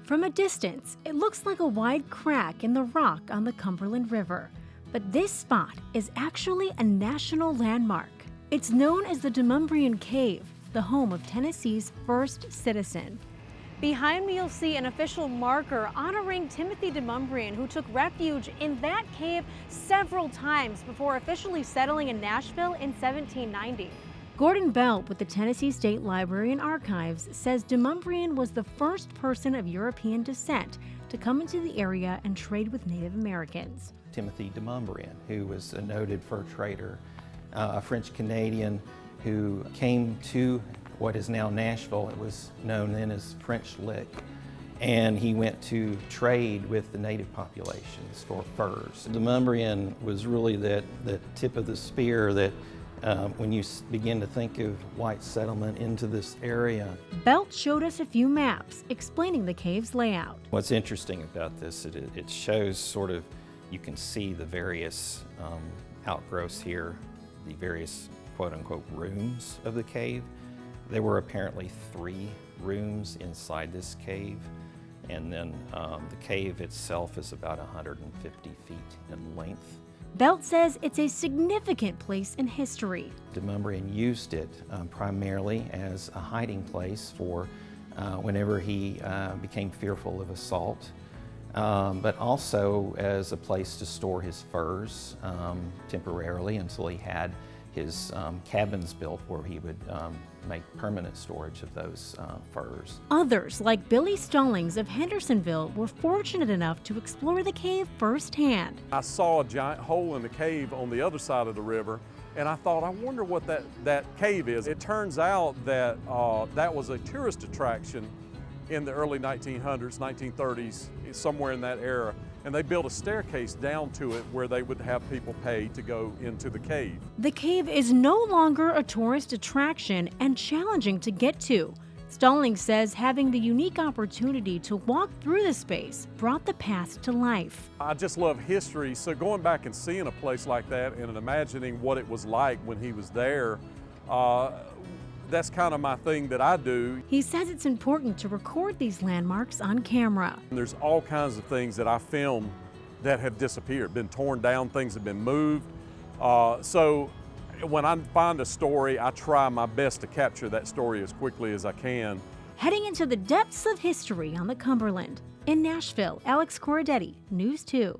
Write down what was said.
From a distance, it looks like a wide crack in the rock on the Cumberland River. But this spot is actually a national landmark. It's known as the Demonbreun Cave, the home of Tennessee's first citizen. Behind me, you'll see an official marker honoring Timothy Demonbreun, who took refuge in that cave several times before officially settling in Nashville in 1790. Gordon Belt with the Tennessee State Library and Archives says Demonbreun was the first person of European descent to come into the area and trade with Native Americans. Timothy Demonbreun, who was a noted fur trader, a French-Canadian who came to what is now Nashville. It was known then as French Lick. And he went to trade with the native populations for furs. Demonbreun was really the tip of the spear that when you begin to think of white settlement into this area. Belt showed us a few maps explaining the cave's layout. What's interesting about this, it shows sort of, you can see the various outgrowths here, the various quote-unquote rooms of the cave. There were apparently 3 rooms inside this cave, and then the cave itself is about 150 feet in length. Belt says it's a significant place in history. Demonbreun used it primarily as a hiding place for whenever he became fearful of assault, but also as a place to store his furs temporarily until he had his cabins built where he would make permanent storage of those furs. Others, like Billy Stallings of Hendersonville, were fortunate enough to explore the cave firsthand. I saw a giant hole in the cave on the other side of the river, and I thought, I wonder what that cave is. It turns out that that was a tourist attraction in the early 1900s, 1930s, somewhere in that era. And they built a staircase down to it where they would have people pay to go into the cave. The cave is no longer a tourist attraction and challenging to get to. Stallings says having the unique opportunity to walk through the space brought the past to life. I just love history, so going back and seeing a place like that and imagining what it was like when he was there, that's kind of my thing that I do. He says it's important to record these landmarks on camera. There's all kinds of things that I filmed that have disappeared, been torn down, things have been moved. So when I find a story, I try my best to capture that story as quickly as I can. Heading into the depths of history on the Cumberland. In Nashville, Alex Corradetti, News 2.